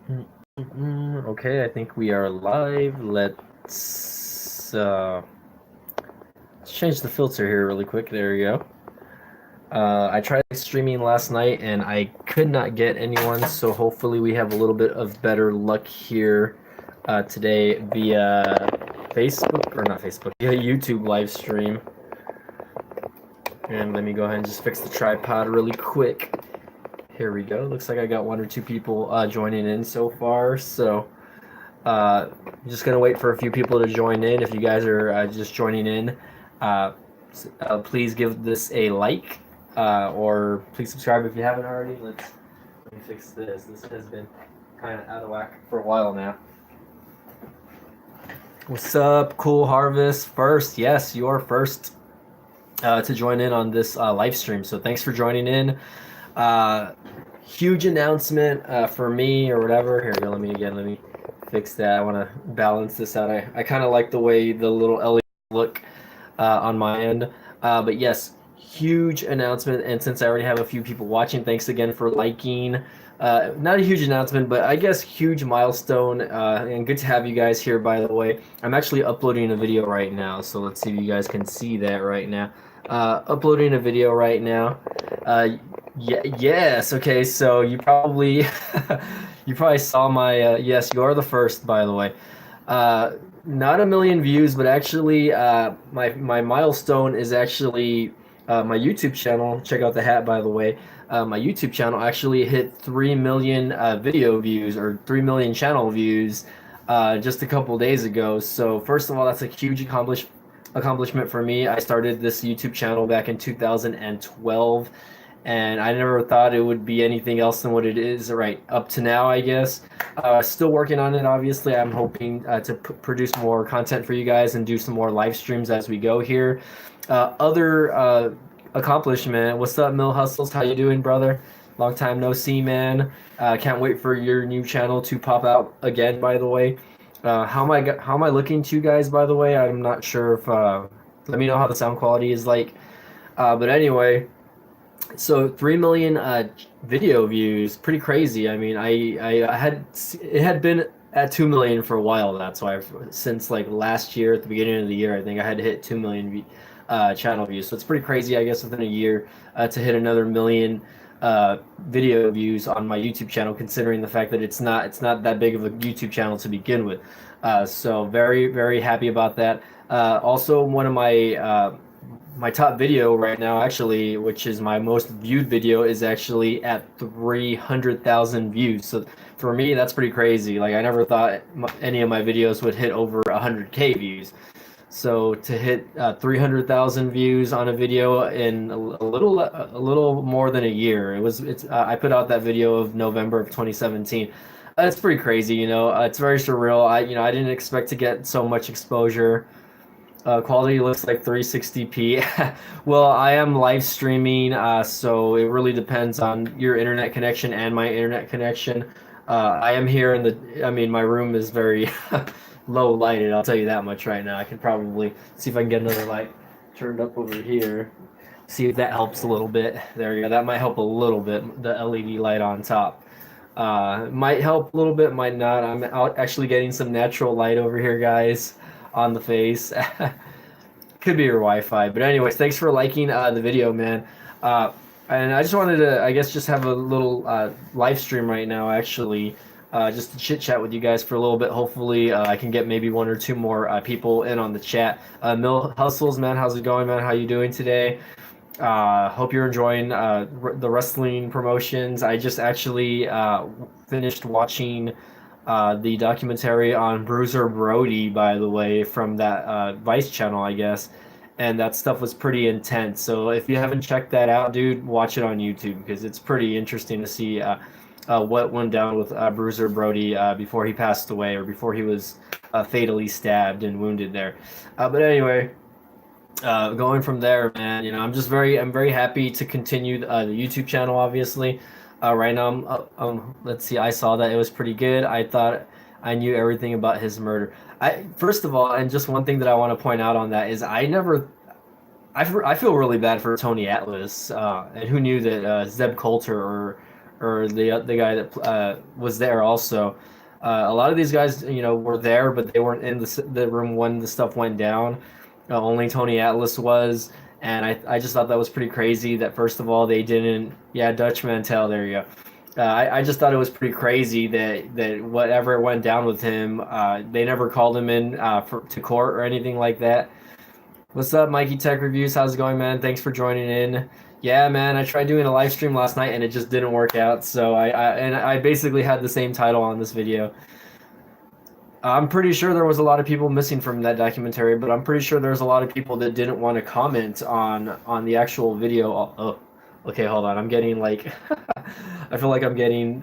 Okay, I think we are live. Let's change the filter here really quick. There we go. I tried streaming last night and I could not get anyone, so hopefully we have a little bit of better luck here today via Facebook, or not Facebook, via YouTube live stream. And let me go ahead and just fix the tripod really quick. Here we go. Looks like I got one or two people joining in so far, so I'm just gonna wait for a few people to join in. If you guys are just joining in, uh, please give this a like, or please subscribe if you haven't already. Let me fix this. This has been kind of out of whack for a while now. What's up, Cool Harvest? First, yes, you are first to join in on this live stream. So thanks for joining in. Uh, Huge announcement for me or whatever. Here we go. Let me fix that. I want to balance this out. I kind of like the way the little LED look on my end. But yes, huge announcement. And since I already have a few people watching, thanks again for liking. Not a huge announcement, but I guess huge milestone. And good to have you guys here, by the way. I'm actually uploading a video right now, so let's see if you guys can see that right now. Uploading a video right now. Yeah, yes. Okay, so you probably you probably saw my yes, you are the first, by the way. Uh, Not a million views, but actually my milestone is actually my YouTube channel. Check out the hat, by the way. My YouTube channel actually hit 3 million video views, or 3 million channel views just a couple days ago. So first of all, that's a huge accomplishment for me. I started this YouTube channel back in 2012, and I never thought it would be anything else than what it is right up to now, I guess. Still working on it, obviously. I'm hoping to produce more content for you guys and do some more live streams as we go here. Other accomplishment, what's up, Mill Hustles? How you doing, brother? Long time no see, man. Can't wait for your new channel to pop out again, by the way. How am I looking to you guys, by the way? I'm not sure if let me know how the sound quality is like. But anyway, so 3 million video views, pretty crazy. I mean, I had it had been at 2 million for a while. That's why since like last year at the beginning of the year, I think I had to hit 2 million channel views. So it's pretty crazy, I guess, within a year to hit another million video views on my YouTube channel, considering the fact that it's not that big of a YouTube channel to begin with. So very happy about that. Also, one of my top video right now, actually, which is my most viewed video, is actually at 300,000 views. So for me, that's pretty crazy. Like, I never thought any of my videos would hit over 100K views. So to hit 300,000 views on a video in a little more than a year, I put out that video of November of 2017. It's pretty crazy, you know. It's very surreal. I didn't expect to get so much exposure. Quality looks like 360p. Well, I am live streaming, so it really depends on your internet connection and my internet connection. I am here I mean, my room is very low lighted, I'll tell you that much right now. I could probably see if I can get another light turned up over here. See if that helps a little bit. There you go. That might help a little bit, the LED light on top. Might help a little bit, might not. I'm out actually getting some natural light over here, guys, on the face. Could be your Wi-Fi, but anyways, thanks for liking the video, man. And I just wanted to, I guess, just have a little live stream right now, actually, just to chit chat with you guys for a little bit. Hopefully, I can get maybe one or two more people in on the chat. Mill Hustles, man, how's it going, man? How you doing today? Hope you're enjoying the wrestling promotions. I just actually finished watching the documentary on Bruiser Brody, by the way, from that Vice channel, I guess. And that stuff was pretty intense. So if you haven't checked that out, dude, watch it on YouTube because it's pretty interesting to see what went down with Bruiser Brody before he passed away, or before he was fatally stabbed and wounded there. But anyway, going from there, man, I'm very happy to continue the YouTube channel. Obviously, right now, let's see. I saw that it was pretty good. I thought I knew everything about his murder. I First of all, and just one thing that I want to point out on that is I feel really bad for Tony Atlas, and who knew that Zeb Coulter, or the guy that was there also. A lot of these guys, were there, but they weren't in the room when the stuff went down. Only Tony Atlas was, and I just thought that was pretty crazy. That first of all, they didn't. Yeah, Dutch Mantel. There you go. I just thought it was pretty crazy that whatever went down with him, they never called him in to court or anything like that. What's up, Mikey Tech Reviews? How's it going, man? Thanks for joining in. Yeah, man, I tried doing a live stream last night and it just didn't work out. So I basically had the same title on this video. I'm pretty sure there was a lot of people missing from that documentary, but I'm pretty sure there's a lot of people that didn't want to comment on the actual video. Oh, okay, hold on. I'm getting like I feel like I'm getting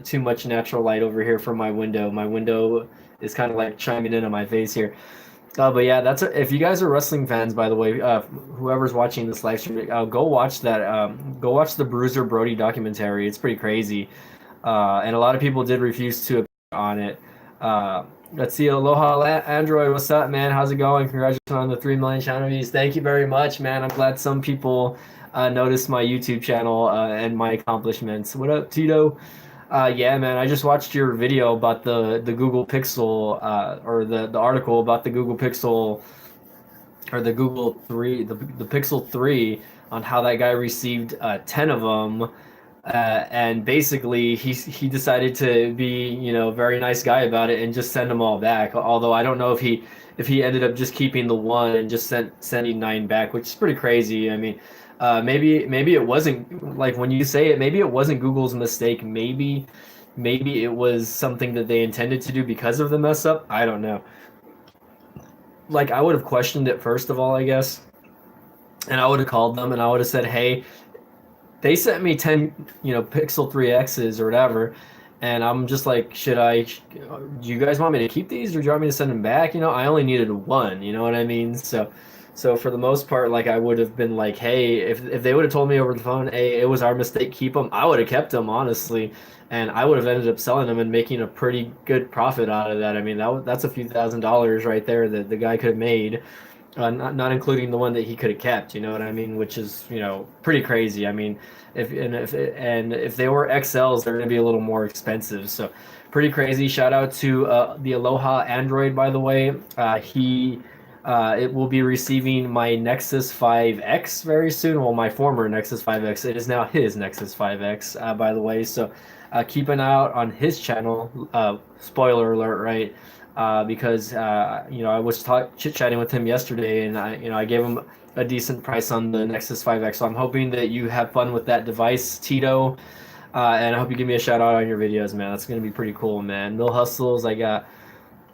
too much natural light over here from my window. My window is kind of like chiming in on my face here. But yeah, if you guys are wrestling fans, by the way, whoever's watching this live stream, go watch that. Go watch the Bruiser Brody documentary. It's pretty crazy, and a lot of people did refuse to appear on it. Let's see, Aloha Android, what's up, man? How's it going? Congratulations on the 3 million channel views. Thank you very much, man. I'm glad some people noticed my YouTube channel and my accomplishments. What up, Tito? Yeah, man, I just watched your video about the Google Pixel, or the article about the Google Pixel, or the Google 3, the Pixel 3, on how that guy received 10 of them. And basically, he decided to be, very nice guy about it and just send them all back. Although I don't know if he ended up just keeping the one and just sending 9 back, which is pretty crazy. I mean, maybe it wasn't, like, when you say it, maybe it wasn't Google's mistake. Maybe it was something that they intended to do because of the mess up. I don't know. Like, I would have questioned it first of all, I guess, and I would have called them and I would have said, hey, they sent me 10, Pixel 3Xs or whatever, and I'm just like, do you guys want me to keep these or do you want me to send them back? I only needed one, you know what I mean? So for the most part, like, I would have been like, hey, if they would have told me over the phone, hey, it was our mistake, keep them, I would have kept them, honestly, and I would have ended up selling them and making a pretty good profit out of that. I mean, that's a few $1,000s right there that the guy could have made. Not including the one that he could have kept, you know what I mean? Which is, pretty crazy. I mean, if they were XLs, they're going to be a little more expensive. So, pretty crazy. Shout out to the Aloha Android, by the way. It will be receiving my Nexus 5X very soon. Well, my former Nexus 5X. It is now his Nexus 5X, by the way. So, keep an eye out on his channel. Spoiler alert, right? Because I was chit-chatting with him yesterday, and I gave him a decent price on the Nexus 5X. So I'm hoping that you have fun with that device, Tito, and I hope you give me a shout out on your videos, man. That's gonna be pretty cool, man. Mill Hustles, I got.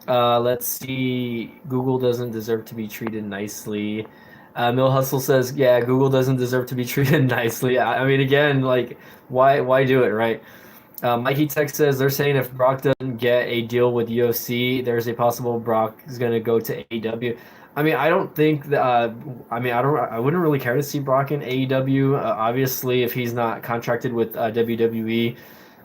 Let's see. Google doesn't deserve to be treated nicely. Mill Hustle says, yeah, Google doesn't deserve to be treated nicely. I mean, again, like, why do it, right? Mikey Tech says they're saying if Brock doesn't get a deal with UFC, there's a possible Brock is going to go to AEW. I mean, I don't think that. I wouldn't really care to see Brock in AEW. Obviously, if he's not contracted with WWE,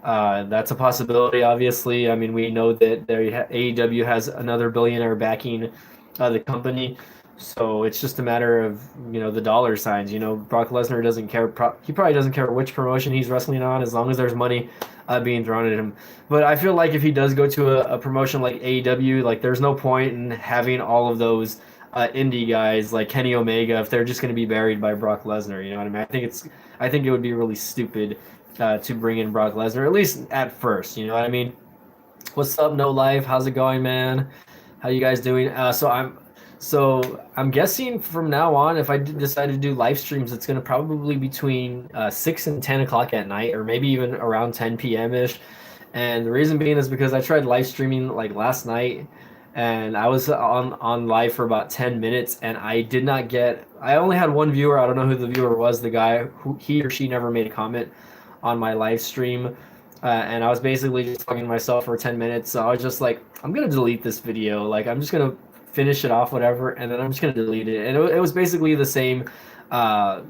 that's a possibility. Obviously, I mean, we know that AEW has another billionaire backing the company. So it's just a matter of, the dollar signs. Brock Lesnar doesn't care. He probably doesn't care which promotion he's wrestling on, as long as there's money being thrown at him. But I feel like if he does go to a promotion like AEW, like, there's no point in having all of those indie guys like Kenny Omega if they're just going to be buried by Brock Lesnar. You know what I mean? I think it would be really stupid to bring in Brock Lesnar, at least at first. You know what I mean? What's up, No Life? How's it going, man? How you guys doing? So I'm guessing from now on, if I decide to do live streams, it's going to probably be between 6 and 10 o'clock at night, or maybe even around 10 p.m. ish. And the reason being is because I tried live streaming like last night, and I was on live for about 10 minutes, and I only had one viewer. I don't know who the viewer was, the guy who he or she never made a comment on my live stream. And I was basically just talking to myself for 10 minutes. So I was just like, I'm going to delete this video. Like, I'm just going to finish it off, whatever, and then I'm just going to delete it. And it was basically the same, I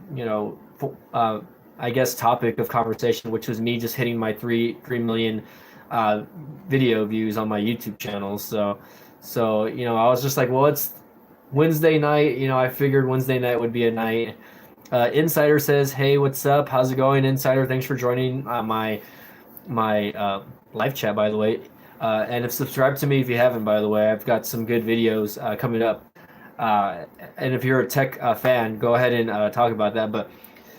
guess, topic of conversation, which was me just hitting my 3 million video views on my YouTube channel. So I was just like, well, it's Wednesday night. I figured Wednesday night would be a night Insider says, "Hey, what's up? How's it going, Insider? Thanks for joining my live chat, by the way. And if subscribe to me if you haven't, by the way. I've got some good videos coming up. Uh, and if you're a tech fan, go ahead and talk about that. But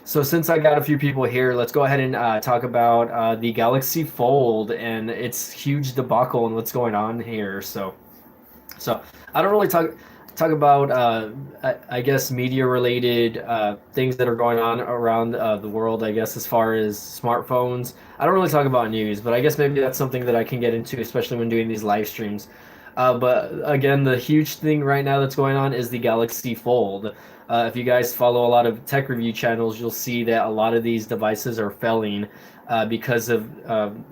so since I got a few people here, let's go ahead and talk about the Galaxy Fold and its huge debacle and what's going on here. So I don't really talk about I guess media related things that are going on around the world. I guess as far as smartphones, I don't really talk about news, but I guess maybe that's something that I can get into, especially when doing these live streams. But again, the huge thing right now that's going on is the Galaxy Fold. If you guys follow a lot of tech review channels, you'll see that a lot of these devices are failing because of,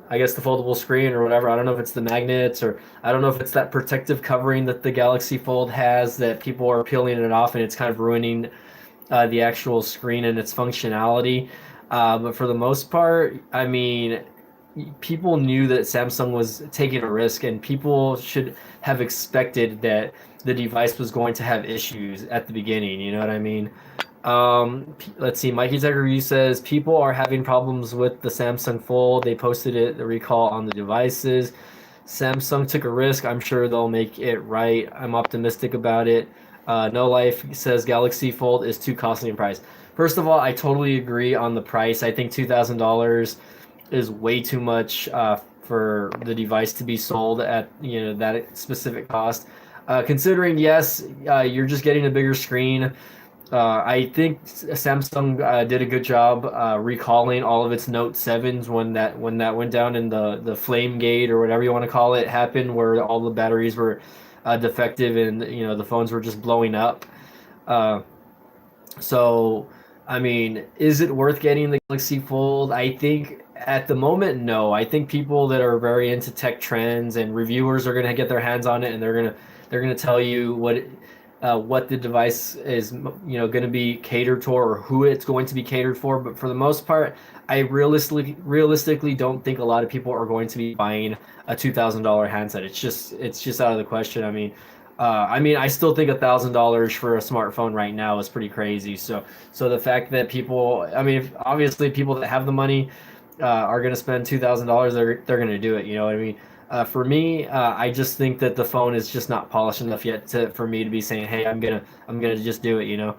I guess, the foldable screen or whatever. I don't know if it's the magnets, or I don't know if it's that protective covering that the Galaxy Fold has that people are peeling it off and it's kind of ruining the actual screen and its functionality. But for the most part, I mean, people knew that Samsung was taking a risk, and people should have expected that the device was going to have issues at the beginning. You know what I mean? Let's see. Mikey Tech Review says people are having problems with the Samsung Fold. They posted it, the recall on the devices. Samsung took a risk. I'm sure they'll make it right. I'm optimistic about it. No Life says Galaxy Fold is too costly in price. First of all, I totally agree on the price. I think $2,000 is way too much for the device to be sold at that specific cost. Considering yes, you're just getting a bigger screen. I think Samsung did a good job recalling all of its Note 7s when that went down in the flame gate or whatever you want to call it happened, where all the batteries were defective and the phones were just blowing up. Uh, so, I mean, is it worth getting the Galaxy Fold? I think at the moment, no. I think people that are very into tech trends and reviewers are going to get their hands on it, and they're gonna tell you what the device is, going to be catered to, or who it's going to be catered for. But for the most part, I realistically don't think a lot of people are going to be buying a $2,000 handset. It's just out of the question. I mean, I still think $1,000 for a smartphone right now is pretty crazy. So the fact that people, I mean, obviously people that have the money are going to spend $2,000, they're going to do it. You know what I mean? For me, I just think that the phone is just not polished enough yet for me to be saying, "Hey, I'm gonna just do it."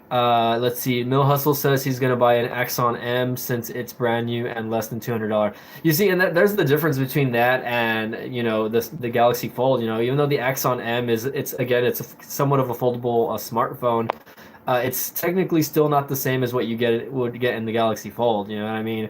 Let's see. Mill Hustle says he's gonna buy an Axon M since it's brand new and less than $200. You see, and there's the difference between that and the Galaxy Fold. Even though the Axon M it's somewhat of a foldable smartphone, it's technically still not the same as what would get in the Galaxy Fold. You know what I mean?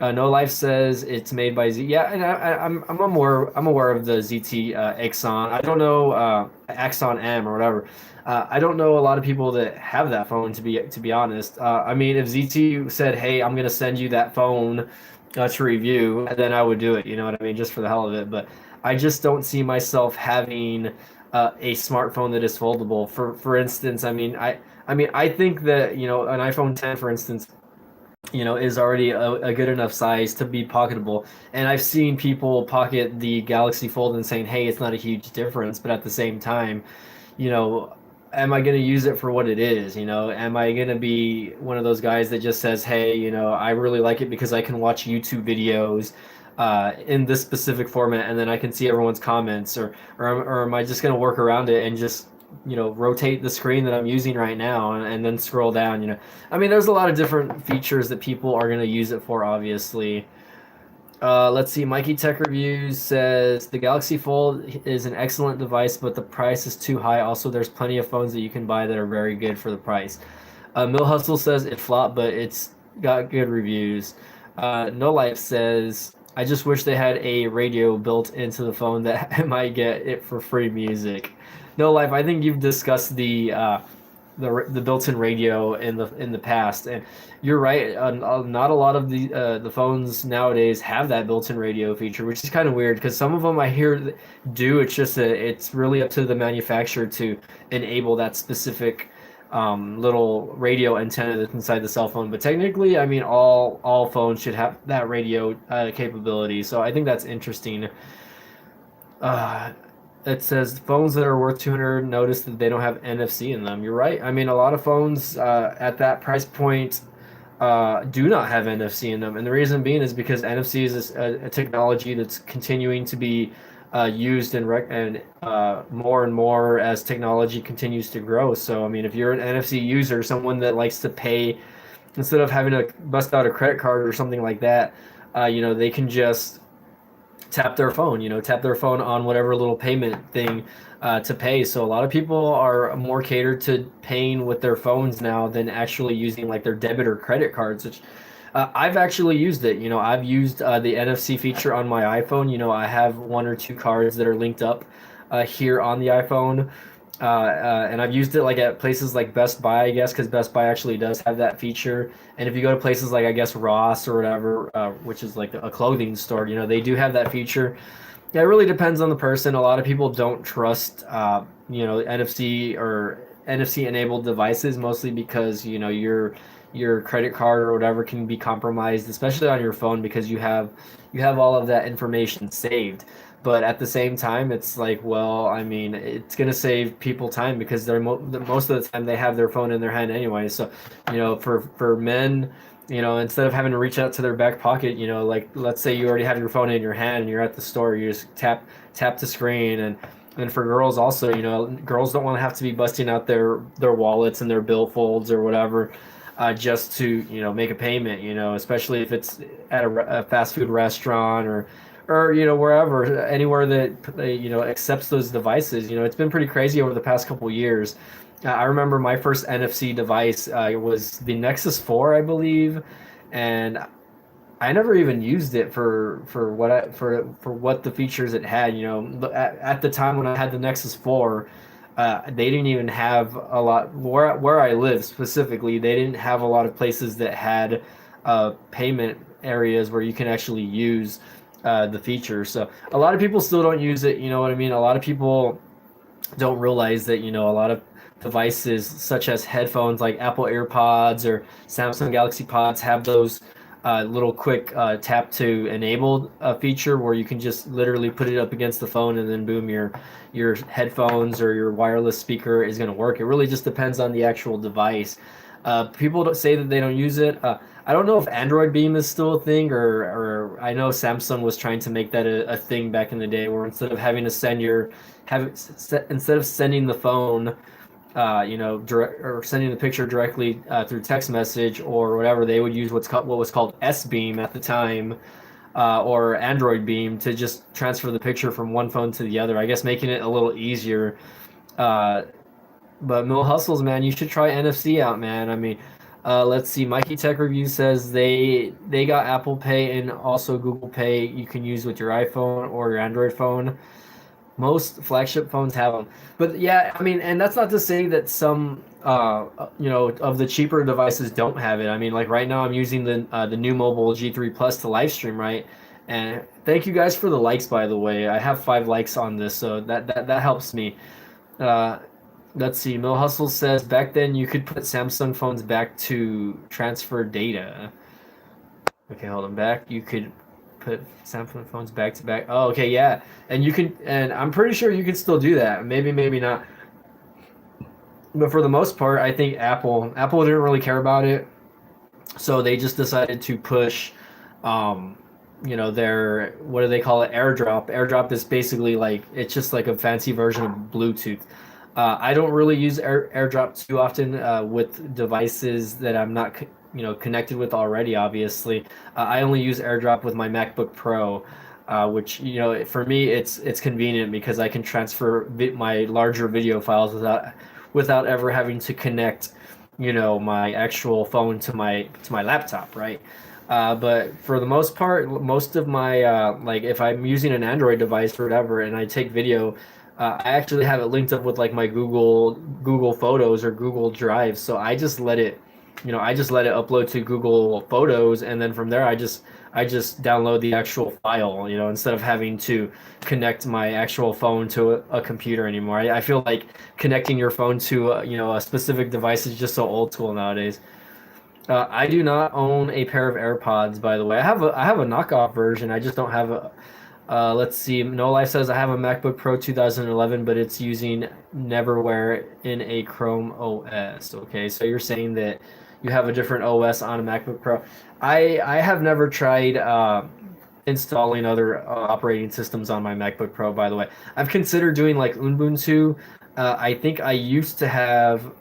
No Life says it's made by Z. Yeah, and I'm aware of the ZT Axon. I don't know Axon M or whatever. I don't know a lot of people that have that phone, to be honest. I mean, if ZT said, "Hey, I'm gonna send you that phone to review," then I would do it. You know what I mean, just for the hell of it. But I just don't see myself having a smartphone that is foldable. For instance, I think that an iPhone 10, for instance, is already a good enough size to be pocketable. And I've seen people pocket the Galaxy Fold and saying, "Hey, it's not a huge difference," but at the same time, you know, am I going to use it for what it is? Am I going to be one of those guys that just says, "Hey, I really like it because I can watch YouTube videos in this specific format, and then I can see everyone's comments," or am I just going to work around it and just rotate the screen that I'm using right now and then scroll down. I mean, there's a lot of different features that people are going to use it for, obviously. Let's see. Mikey Tech Reviews says the Galaxy Fold is an excellent device, but the price is too high. Also, there's plenty of phones that you can buy that are very good for the price. Mill Hustle says it flopped, but it's got good reviews. No Life says, I just wish they had a radio built into the phone that I might get it for free music. No Life, I think you've discussed the built-in radio in the past, and you're right. Not a lot of the phones nowadays have that built-in radio feature, which is kind of weird because some of them I hear do. It's just it's really up to the manufacturer to enable that specific little radio antenna that's inside the cell phone. But technically, I mean, all phones should have that radio capability. So I think that's interesting. Uh, It says phones that are worth 200 notice that they don't have NFC in them. You're right. I mean, a lot of phones at that price point do not have NFC in them, and the reason being is because NFC is a technology that's continuing to be used and more and more as technology continues to grow. So, I mean, if you're an NFC user, someone that likes to pay instead of having to bust out a credit card or something like that, they can just tap their phone on whatever little payment thing to pay. So a lot of people are more catered to paying with their phones now than actually using like their debit or credit cards, which I've actually used it. I've used the NFC feature on my iPhone. I have one or two cards that are linked up here on the iPhone. And I've used it like at places like Best Buy, I guess, because Best Buy actually does have that feature. And if you go to places like I guess Ross or whatever, which is like a clothing store, they do have that feature. Yeah, it really depends on the person. A lot of people don't trust, NFC or NFC enabled devices, mostly because your credit card or whatever can be compromised, especially on your phone because you have all of that information saved. But at the same time, it's like, well, I mean, it's gonna save people time because most of the time they have their phone in their hand anyway. So, for men, instead of having to reach out to their back pocket, like let's say you already have your phone in your hand and you're at the store, you just tap the screen. And for girls also, girls don't want to have to be busting out their wallets and their billfolds or whatever, just to make a payment. Especially if it's at a fast food restaurant or wherever, anywhere that accepts those devices. It's been pretty crazy over the past couple years. I remember my first NFC device was the Nexus 4, I believe, and I never even used it for what the features it had. At the time when I had the Nexus 4, they didn't even have a lot where I live specifically. They didn't have a lot of places that had payment areas where you can actually use the feature. So a lot of people still don't use it. You know what I mean? A lot of people don't realize that a lot of devices such as headphones like Apple AirPods or Samsung Galaxy Pods have those little quick tap to enable feature where you can just literally put it up against the phone and then boom, your headphones or your wireless speaker is going to work. It really just depends on the actual device. People don't say that they don't use it. I don't know if Android Beam is still a thing, or I know Samsung was trying to make that a thing back in the day, where instead of having to instead of sending the phone, direct or sending the picture directly through text message or whatever, they would use what was called S Beam at the time, or Android Beam to just transfer the picture from one phone to the other. I guess making it a little easier. Uh, but Mill Hustles, man, you should try NFC out, man. I mean, let's see. Mikey Tech Review says they got Apple Pay and also Google Pay. You can use with your iPhone or your Android phone. Most flagship phones have them, but yeah, I mean, and that's not to say that some, of the cheaper devices don't have it. I mean, like right now, I'm using the new mobile G3 Plus to live stream, right? And thank you guys for the likes, by the way. I have 5 likes on this, so that helps me. Uh, let's see. Mill Hustle says back then you could put Samsung phones back to transfer data. Okay, hold on. Back. You could put Samsung phones back to back. Oh, okay, yeah. And I'm pretty sure you can still do that. Maybe, maybe not. But for the most part, I think Apple didn't really care about it, so they just decided to push, um, their, what do they call it? AirDrop. AirDrop is basically like it's just like a fancy version of Bluetooth. I don't really use AirDrop too often with devices that I'm not, connected with already. Obviously, I only use AirDrop with my MacBook Pro, which for me it's convenient because I can transfer my larger video files without ever having to connect, my actual phone to my laptop, right? But for the most part, most of my like if I'm using an Android device or whatever, and I take video, I actually have it linked up with like my Google Photos or Google Drive. So I just let it upload to Google Photos, and then from there I just download the actual file. Instead of having to connect my actual phone to a computer anymore. I feel like connecting your phone to a specific device is just so old school nowadays. I do not own a pair of AirPods, by the way. I have a knockoff version. I just don't have Let's see. No Life says I have a MacBook Pro 2011, but it's using Neverware in a Chrome OS. Okay, so you're saying that you have a different OS on a MacBook Pro. I have never tried installing other operating systems on my MacBook Pro. By the way, I've considered doing like Ubuntu. I think I used to have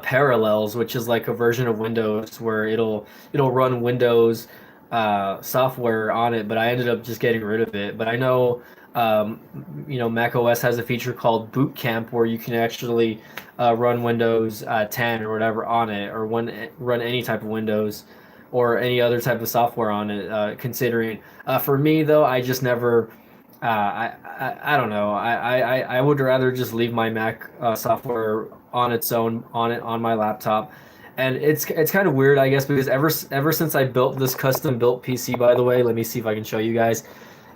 Parallels, which is like a version of Windows where it'll run Windows software on it, but I ended up just getting rid of it. But I know Mac OS has a feature called Boot Camp where you can actually run Windows 10 or whatever on it, or run any type of Windows or any other type of software on it. Considering for me though, I just never. I don't know. I would rather just leave my Mac software on its own on my laptop, and it's kind of weird, I guess, because ever since I built this custom built PC, by the way, let me see if I can show you guys.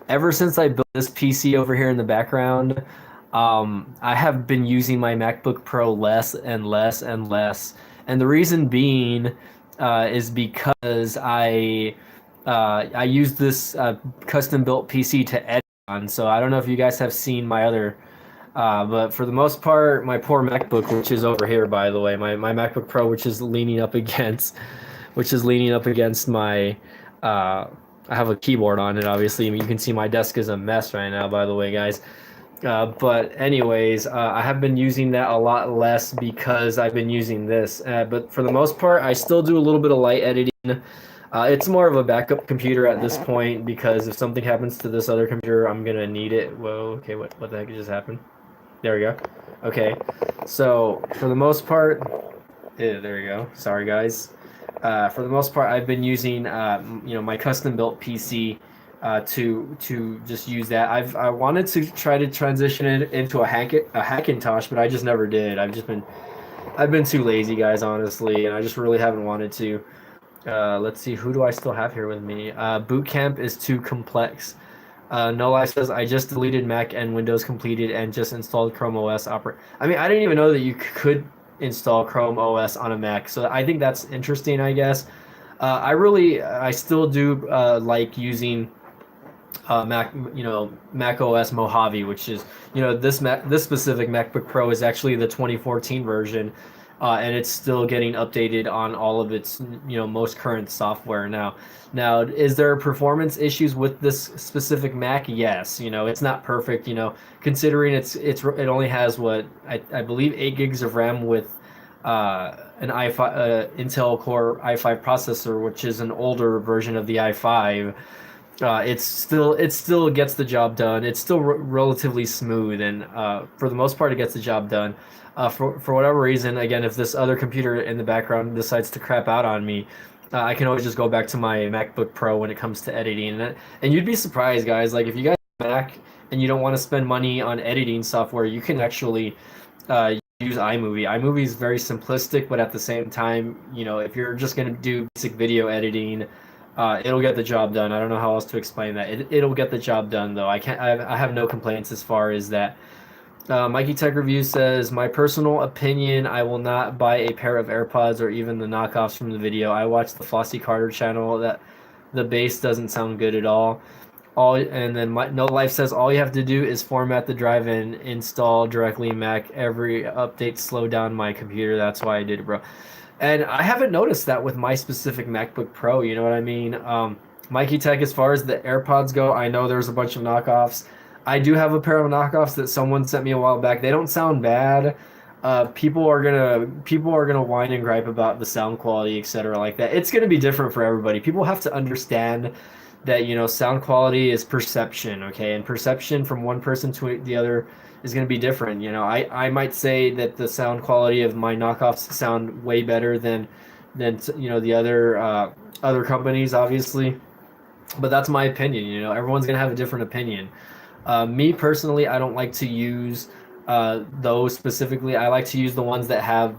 Ever since I built this PC over here in the background, I have been using my MacBook Pro less and less and less, and the reason being is because I use this custom built PC to edit on. So I don't know if you guys have seen my other, but for the most part, my poor MacBook, which is over here, by the way, my MacBook Pro, which is leaning up against my, I have a keyboard on it, obviously. You can see my desk is a mess right now, by the way, guys. But anyways, I have been using that a lot less because I've been using this. But for the most part, I still do a little bit of light editing. It's more of a backup computer at this point because if something happens to this other computer, I'm gonna need it. Whoa, okay, what the heck just happened? There we go. Okay, so for the most part, there we go. Sorry, guys. For the most part, I've been using my custom built PC to just use that. I wanted to try to transition it into a Hackintosh, but I just never did. I've been too lazy, guys, honestly, and I just really haven't wanted to. Let's see, who do I still have here with me? Boot Camp is too complex. No Life says I just deleted Mac and Windows completed and just installed Chrome OS I mean, I didn't even know that you could install Chrome OS on a Mac, so I think that's interesting, I guess. I still do like using Mac OS Mojave, which is, this specific MacBook Pro is actually the 2014 version, and it's still getting updated on all of its, most current software now. Now, is there performance issues with this specific Mac? Yes, it's not perfect, considering it only has what I believe 8 gigs of RAM with an i5 Intel Core i5 processor, which is an older version of the i5. It still gets the job done. It's still relatively smooth, and for the most part, it gets the job done. For whatever reason, again, if this other computer in the background decides to crap out on me, I can always just go back to my MacBook Pro when it comes to editing. And you'd be surprised, guys. Like if you guys have a Mac and you don't want to spend money on editing software, you can actually use iMovie. iMovie is very simplistic, but at the same time, if you're just going to do basic video editing, it'll get the job done. I don't know how else to explain that. It'll get the job done, though. I have no complaints as far as that. Mikey Tech Review says, my personal opinion, I will not buy a pair of AirPods or even the knockoffs from the video. I watched the Flossie Carter channel. That the bass doesn't sound good at all. And then No Life says all you have to do is format the drive and install directly in Mac. Every update slowed down my computer. That's why I did it, bro. And I haven't noticed that with my specific MacBook Pro. You know what I mean? Mikey Tech, as far as the AirPods go, I know there's a bunch of knockoffs. I do have a pair of knockoffs that someone sent me a while back. They don't sound bad. People are gonna whine and gripe about the sound quality, etc. like that. It's gonna be different for everybody. People have to understand that sound quality is perception, okay, and perception from one person to the other is going to be different. I might say that the sound quality of my knockoffs sound way better than the other companies, obviously, but that's my opinion. Everyone's going to have a different opinion. Me personally, I don't like to use those specifically. I like to use the ones that have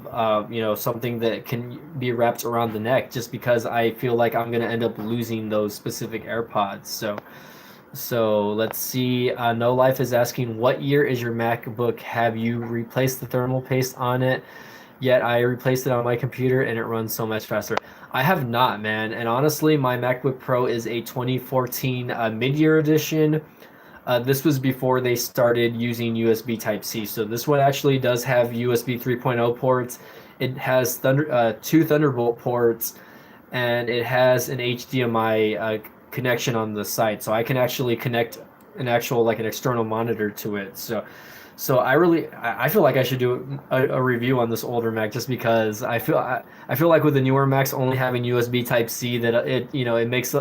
something that can be wrapped around the neck, just because I feel like I'm going to end up losing those specific AirPods. So let's see. No Life is asking, what year is your MacBook? Have you replaced the thermal paste on it? Yet I replaced it on my computer and it runs so much faster. I have not, man. And honestly, my MacBook Pro is a 2014 mid-year edition. This was before they started using USB Type-C. So this one actually does have USB 3.0 ports. It has two Thunderbolt ports, and it has an HDMI connection on the side. So I can actually connect an actual like an external monitor to it. So I feel like I should do a review on this older Mac just because I feel like with the newer Macs only having USB Type C that it makes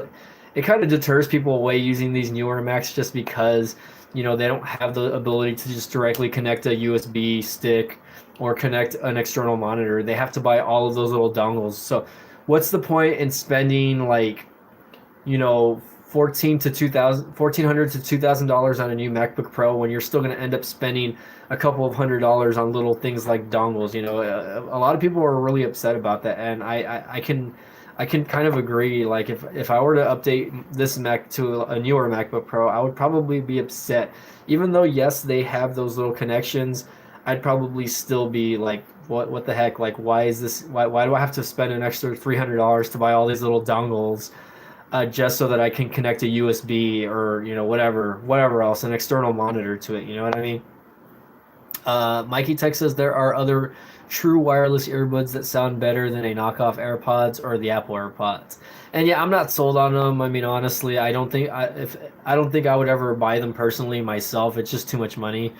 it kind of deters people away using these newer Macs just because they don't have the ability to just directly connect a USB stick or connect an external monitor. They have to buy all of those little dongles. So what's the point in spending like 1400 to $2,000 on a new MacBook Pro when you're still going to end up spending a couple of $100s on little things like dongles. A lot of people are really upset about that, and I can kind of agree. Like if I were to update this Mac to a newer MacBook Pro, I would probably be upset. Even though yes, they have those little connections, I'd probably still be like, what the heck? Like why is this? Why do I have to spend an extra $300 to buy all these little dongles? Just so that I can connect a USB or whatever else, an external monitor to it. You know what I mean? Mikey Tech says there are other true wireless earbuds that sound better than a knockoff AirPods or the Apple AirPods. And yeah, I'm not sold on them. I mean, honestly, I don't think I would ever buy them personally myself. It's just too much money.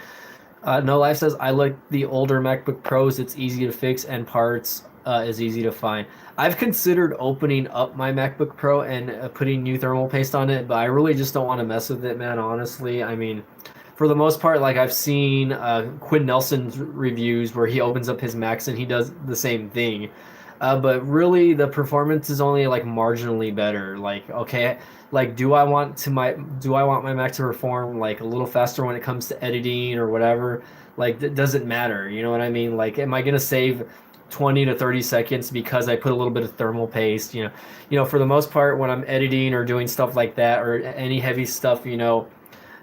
No Life says I like the older MacBook Pros. It's easy to fix and parts is easy to find. I've considered opening up my MacBook Pro and putting new thermal paste on it, but I really just don't want to mess with it, man. Honestly, I mean, for the most part, like I've seen Quinn Nelson's reviews where he opens up his Macs and he does the same thing. But really, the performance is only like marginally better. Like, okay, like do I want my Mac to perform like a little faster when it comes to editing or whatever? Like, does it matter? You know what I mean? Like, am I gonna save 20 to 30 seconds because I put a little bit of thermal paste? For the most part, when I'm editing or doing stuff like that or any heavy stuff, I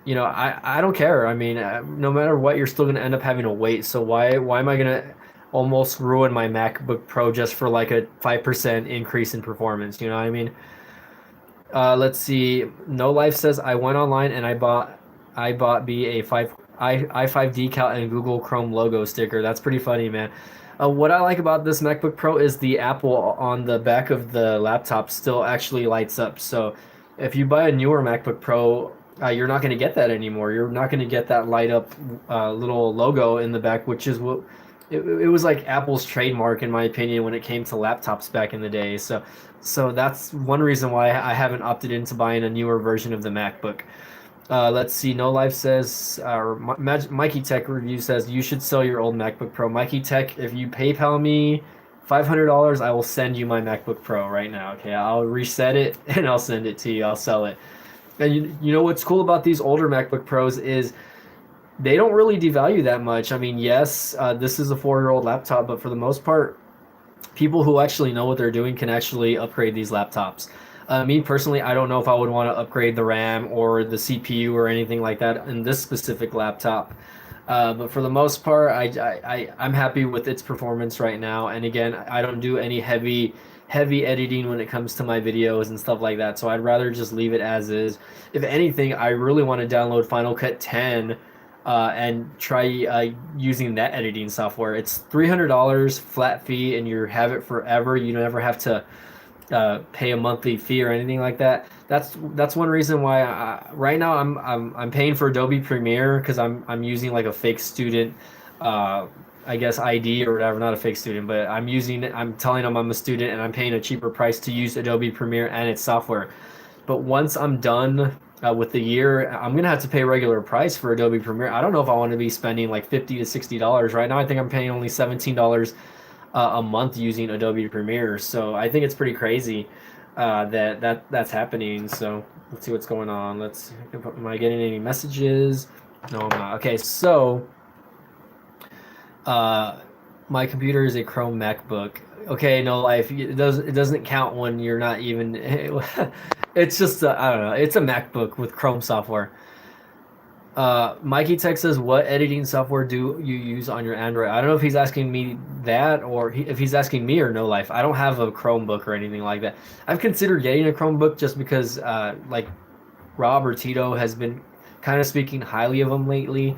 don't care. I mean, no matter what, you're still going to end up having to wait. So why am I going to almost ruin my MacBook Pro just for like a 5% increase in performance? You know what I mean? Let's see. No Life says I went online and I bought B a 5 i5 decal and Google Chrome logo sticker. That's pretty funny, man. What I like about this MacBook Pro is the Apple on the back of the laptop still actually lights up. So if you buy a newer MacBook Pro, you're not going to get that anymore. You're not going to get that light up little logo in the back, which is what it was like Apple's trademark, in my opinion, when it came to laptops back in the day. So that's one reason why I haven't opted into buying a newer version of the MacBook. Let's see. No Life says, or Mikey Tech review says, you should sell your old MacBook Pro. Mikey Tech, if you PayPal me $500, I will send you my MacBook Pro right now. Okay, I'll reset it and I'll send it to you. I'll sell it. And you know what's cool about these older MacBook Pros is they don't really devalue that much. I mean, yes, this is a 4-year-old laptop, but for the most part, people who actually know what they're doing can actually upgrade these laptops. Me personally, I don't know if I would want to upgrade the RAM or the CPU or anything like that in this specific laptop. But for the most part, I'm happy with its performance right now. And again, I don't do any heavy editing when it comes to my videos and stuff like that. So I'd rather just leave it as is. If anything, I really want to download Final Cut 10 and try using that editing software. It's $300 flat fee, and you have it forever. You never have to pay a monthly fee or anything like that. That's one reason why right now I'm paying for Adobe Premiere because I'm using like a fake student I guess ID or whatever, not a fake student, but I'm telling them I'm a student and I'm paying a cheaper price to use Adobe Premiere and its software. But once I'm done with the year, I'm gonna have to pay regular price for Adobe Premiere. I don't know if I want to be spending like $50 to $60 right now. I think I'm paying only $17 a month using Adobe Premiere. So I think it's pretty crazy that's happening. So let's see what's going on. Am I getting any messages? No, I'm not. Okay, so my computer is a Chrome MacBook. Okay, no life. It doesn't count when you're not even. It's just I don't know. It's a MacBook with Chrome software. Mikey Tech says, "What editing software do you use on your Android?" I don't know if he's asking me that or if he's asking me or No Life. I don't have a Chromebook or anything like that. I've considered getting a Chromebook just because, like Rob or Tito has been kind of speaking highly of them lately.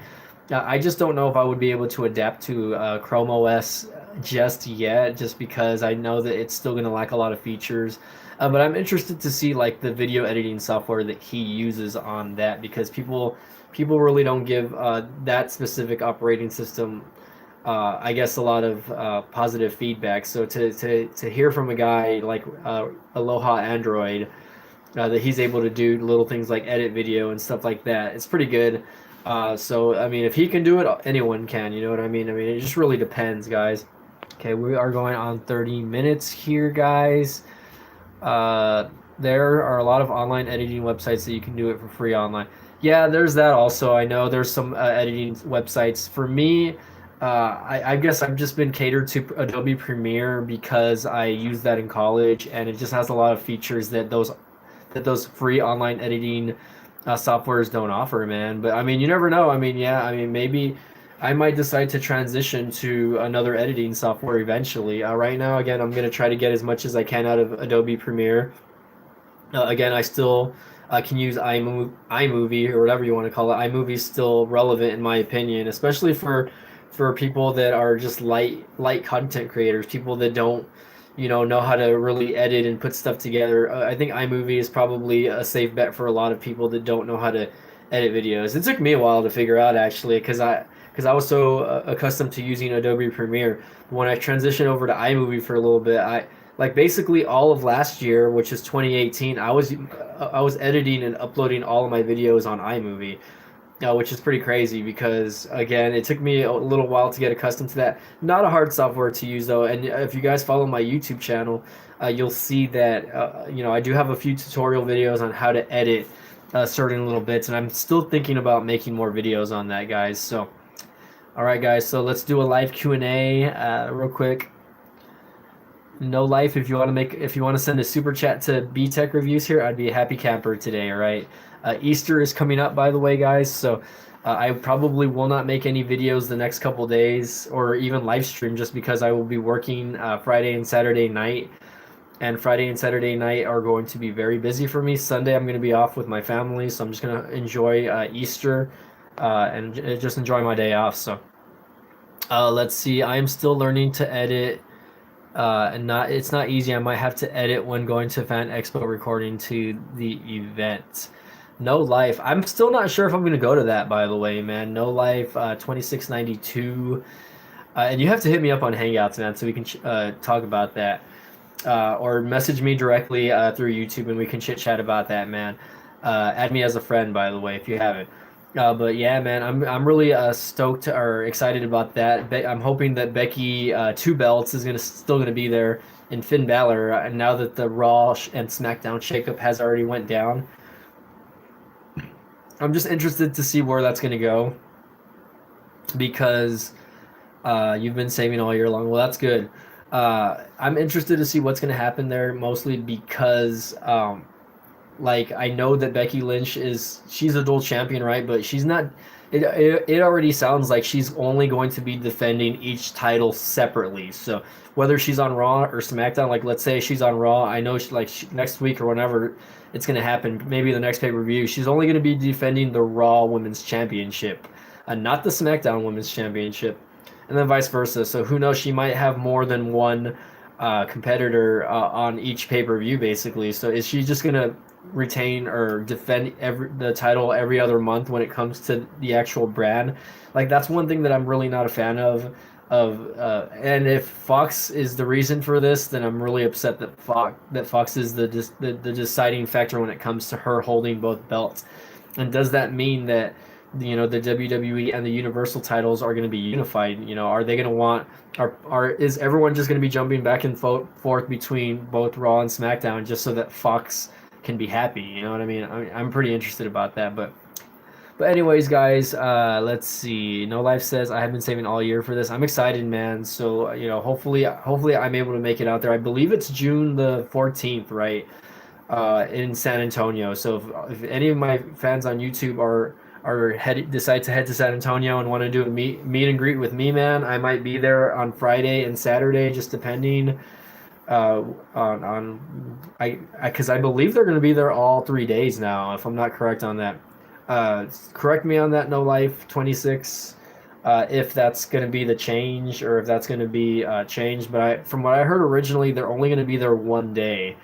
I just don't know if I would be able to adapt to Chrome OS just yet, just because I know that it's still going to lack a lot of features. But I'm interested to see like the video editing software that he uses on that because people really don't give that specific operating system, I guess, a lot of positive feedback. So to hear from a guy like Aloha Android that he's able to do little things like edit video and stuff like that. It's pretty good. So I mean, if he can do it, anyone can. You know what I mean? I mean, it just really depends, guys. Okay, we are going on 30 minutes here, guys. Uh, there are a lot of online editing websites that you can do it for free online. Yeah, there's that also. I know there's some editing websites. For me, I guess I've just been catered to Adobe Premiere because I used that in college, and it just has a lot of features that those free online editing softwares don't offer, man. But I mean, you never know. I mean, yeah, I mean, maybe I might decide to transition to another editing software eventually. Right now, again, I'm gonna try to get as much as I can out of Adobe Premiere. Again, I still can use iMovie or whatever you want to call it. iMovie is still relevant in my opinion, especially for people that are just light content creators, people that don't know how to really edit and put stuff together. I think iMovie is probably a safe bet for a lot of people that don't know how to edit videos. It took me a while to figure out actually because I was so accustomed to using Adobe Premiere. When I transitioned over to iMovie for a little bit, I like basically all of last year, which is 2018, I was editing and uploading all of my videos on iMovie, which is pretty crazy because again, it took me a little while to get accustomed to that. Not a hard software to use though, and if you guys follow my YouTube channel, you'll see that I do have a few tutorial videos on how to edit certain little bits, and I'm still thinking about making more videos on that, guys. So, all right, guys, so let's do a live Q&A real quick. No Life, if you want to send a super chat to B Tech Reviews here, I'd be a happy camper today. All right. Easter is coming up, by the way, guys. So I probably will not make any videos the next couple days or even live stream just because I will be working Friday and Saturday night. And Friday and Saturday night are going to be very busy for me. Sunday I'm going to be off with my family, so I'm just going to enjoy Easter and just enjoy my day off. So let's see. I am still learning to edit and not it's not easy. I might have to edit when going to Fan Expo recording to the event. No Life. I'm still not sure if I'm going to go to that, by the way, man. No Life 2692. And you have to hit me up on Hangouts, man, so we can talk about that. Or message me directly through YouTube and we can chit chat about that, man. Add me as a friend, by the way, if you haven't. But yeah, man, I'm really stoked or excited about that. I'm hoping that Becky Two Belts is still gonna be there in Finn Balor, and now that the Raw and SmackDown shakeup has already went down, I'm just interested to see where that's gonna go because you've been saving all year long. Well, that's good. I'm interested to see what's gonna happen there, mostly because like I know that Becky Lynch she's a dual champion, right? But she's not. It already sounds like she's only going to be defending each title separately. So whether she's on Raw or SmackDown, like let's say she's on Raw, I know next week or whenever it's going to happen, maybe the next pay per view, she's only going to be defending the Raw Women's Championship, and not the SmackDown Women's Championship, and then vice versa. So who knows? She might have more than one competitor on each pay per view, basically. So is she just gonna retain or defend the title every other month when it comes to the actual brand? Like that's one thing that I'm really not a fan of. And if Fox is the reason for this, then I'm really upset that Fox is the deciding factor when it comes to her holding both belts. And does that mean that the WWE and the Universal titles are going to be unified? Are they going to want is everyone just going to be jumping back and forth between both Raw and SmackDown just so that Fox can be happy? You know what I mean? I'm pretty interested about that, but anyways, guys, let's see. No Life says I have been saving all year for this. I'm excited, man. So hopefully I'm able to make it out there. I believe it's June the 14th, right? In San Antonio. So if any of my fans on YouTube decide to head to San Antonio and want to do a meet and greet with me, man, I might be there on Friday and Saturday, just depending uh, I because I believe they're going to be there all 3 days now, if I'm not correct on that. Correct me on that, No Life 26, if that's going to be the change or if that's going to be changed. But from what I heard originally, they're only going to be there 1 day.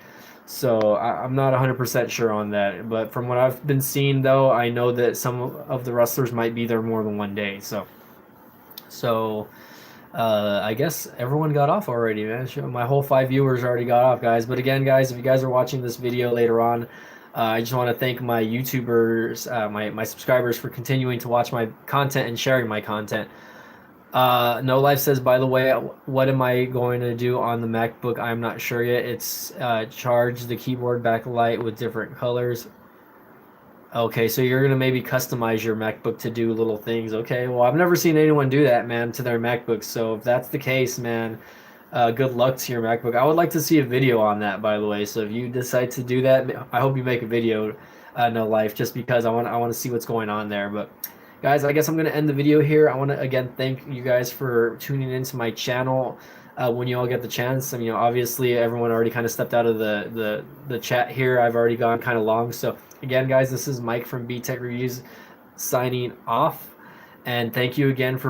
So I'm not 100% sure on that. But from what I've been seeing, though, I know that some of the wrestlers might be there more than 1 day. So I guess everyone got off already, man. My whole 5 viewers already got off, guys. But again, guys, if you guys are watching this video later on, I just want to thank my YouTubers, my subscribers for continuing to watch my content and sharing my content. No Life says, by the way, what am I going to do on the MacBook? I'm not sure yet. It's charge the keyboard backlight with different colors. Okay, so you're gonna maybe customize your MacBook to do little things. Okay, well, I've never seen anyone do that, man, to their MacBooks. So if that's the case, man, good luck to your MacBook. I would like to see a video on that, by the way. So if you decide to do that, I hope you make a video, No Life, just because I want to see what's going on there. But guys, I guess I'm gonna end the video here. I want to again thank you guys for tuning into my channel. When you all get the chance, I mean, obviously everyone already kind of stepped out of the chat here. I've already gone kind of long, so again, guys, this is Mike from B Tech Reviews signing off, and thank you again for